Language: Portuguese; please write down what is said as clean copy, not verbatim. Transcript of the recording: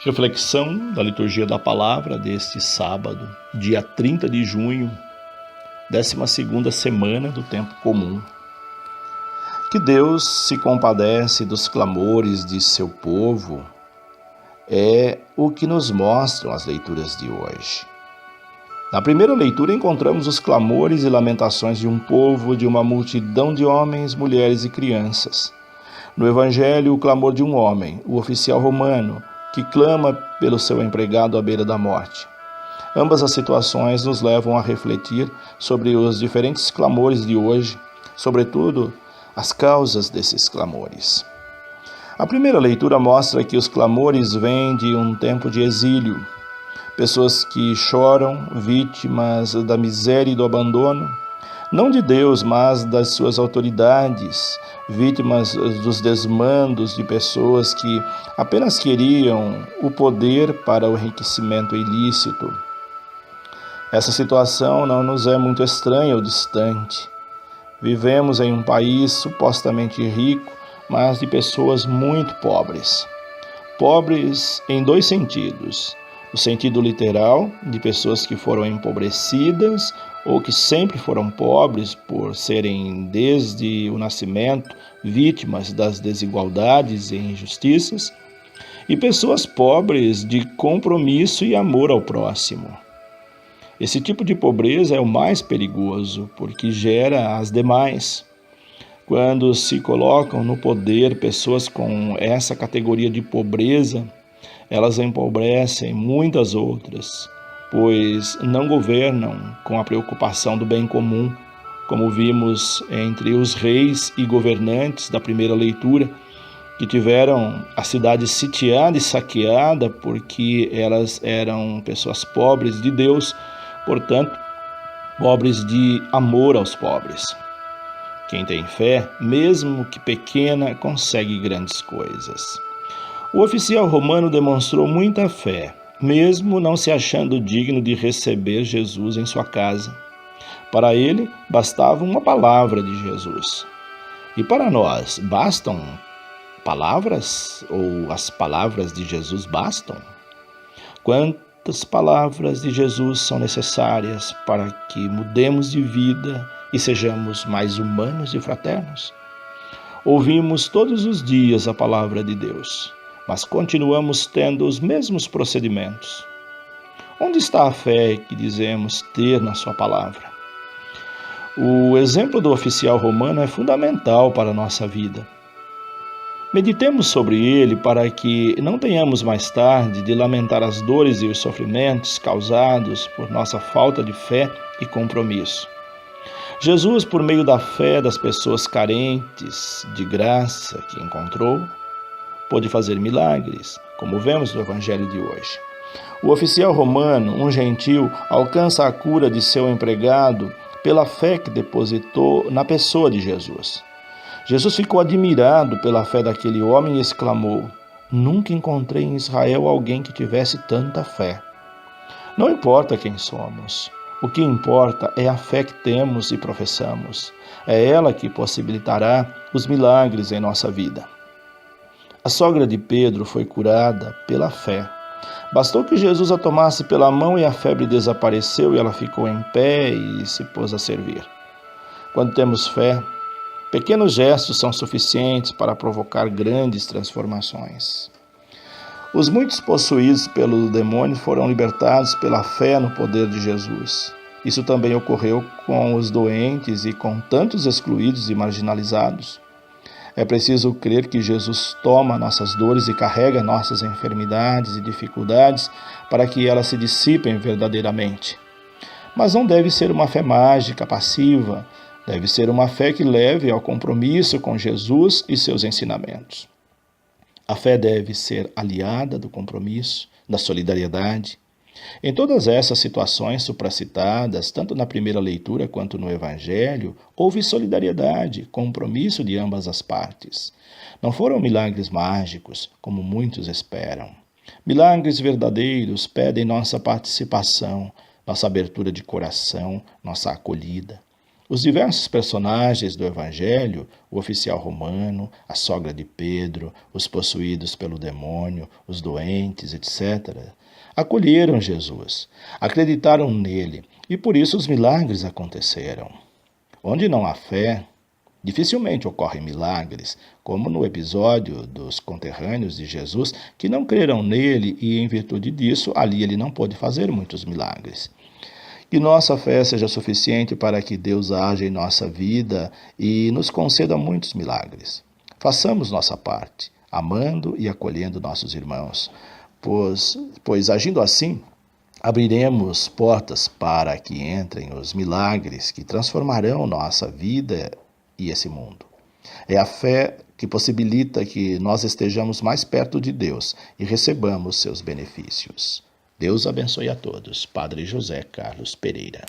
Reflexão da liturgia da palavra deste sábado, dia 30 de junho, 12ª semana do tempo comum. Que Deus se compadece dos clamores de seu povo é o que nos mostram as leituras de hoje. Na primeira leitura encontramos os clamores e lamentações de um povo, de uma multidão de homens, mulheres e crianças. No Evangelho, o clamor de um homem, o oficial romano, que clama pelo seu empregado à beira da morte. Ambas as situações nos levam a refletir sobre os diferentes clamores de hoje, sobretudo as causas desses clamores. A primeira leitura mostra que os clamores vêm de um tempo de exílio, pessoas que choram, vítimas da miséria e do abandono, não de Deus, mas das suas autoridades, vítimas dos desmandos de pessoas que apenas queriam o poder para o enriquecimento ilícito. Essa situação não nos é muito estranha ou distante. Vivemos em um país supostamente rico, mas de pessoas muito pobres. Pobres em dois sentidos. O sentido literal, de pessoas que foram empobrecidas ou que sempre foram pobres por serem, desde o nascimento, vítimas das desigualdades e injustiças, e pessoas pobres de compromisso e amor ao próximo. Esse tipo de pobreza é o mais perigoso, porque gera as demais. Quando se colocam no poder pessoas com essa categoria de pobreza, elas empobrecem muitas outras, pois não governam com a preocupação do bem comum, como vimos entre os reis e governantes da primeira leitura, que tiveram a cidade sitiada e saqueada porque elas eram pessoas pobres de Deus, portanto, pobres de amor aos pobres. Quem tem fé, mesmo que pequena, consegue grandes coisas. O oficial romano demonstrou muita fé, mesmo não se achando digno de receber Jesus em sua casa. Para ele, bastava uma palavra de Jesus. E para nós, bastam palavras? Ou as palavras de Jesus bastam? Quantas palavras de Jesus são necessárias para que mudemos de vida e sejamos mais humanos e fraternos? Ouvimos todos os dias a palavra de Deus, mas continuamos tendo os mesmos procedimentos. Onde está a fé que dizemos ter na sua palavra? O exemplo do oficial romano é fundamental para a nossa vida. Meditemos sobre ele para que não tenhamos mais tarde de lamentar as dores e os sofrimentos causados por nossa falta de fé e compromisso. Jesus, por meio da fé das pessoas carentes de graça que encontrou, pôde fazer milagres, como vemos no Evangelho de hoje. O oficial romano, um gentil, alcança a cura de seu empregado pela fé que depositou na pessoa de Jesus. Jesus ficou admirado pela fé daquele homem e exclamou: "Nunca encontrei em Israel alguém que tivesse tanta fé." Não importa quem somos. O que importa é a fé que temos e professamos. É ela que possibilitará os milagres em nossa vida. A sogra de Pedro foi curada pela fé. Bastou que Jesus a tomasse pela mão e a febre desapareceu e ela ficou em pé e se pôs a servir. Quando temos fé, pequenos gestos são suficientes para provocar grandes transformações. Os muitos possuídos pelo demônio foram libertados pela fé no poder de Jesus. Isso também ocorreu com os doentes e com tantos excluídos e marginalizados. É preciso crer que Jesus toma nossas dores e carrega nossas enfermidades e dificuldades para que elas se dissipem verdadeiramente. Mas não deve ser uma fé mágica, passiva. Deve ser uma fé que leve ao compromisso com Jesus e seus ensinamentos. A fé deve ser aliada do compromisso, da solidariedade. Em todas essas situações supracitadas, tanto na primeira leitura quanto no Evangelho, houve solidariedade, compromisso de ambas as partes. Não foram milagres mágicos, como muitos esperam. Milagres verdadeiros pedem nossa participação, nossa abertura de coração, nossa acolhida. Os diversos personagens do Evangelho, o oficial romano, a sogra de Pedro, os possuídos pelo demônio, os doentes, etc., acolheram Jesus, acreditaram nele e por isso os milagres aconteceram. Onde não há fé, dificilmente ocorrem milagres, como no episódio dos conterrâneos de Jesus, que não creram nele e, em virtude disso, ali ele não pôde fazer muitos milagres. Que nossa fé seja suficiente para que Deus haja em nossa vida e nos conceda muitos milagres. Façamos nossa parte, amando e acolhendo nossos irmãos, pois agindo assim, abriremos portas para que entrem os milagres que transformarão nossa vida e esse mundo. É a fé que possibilita que nós estejamos mais perto de Deus e recebamos seus benefícios. Deus abençoe a todos. Padre José Carlos Pereira.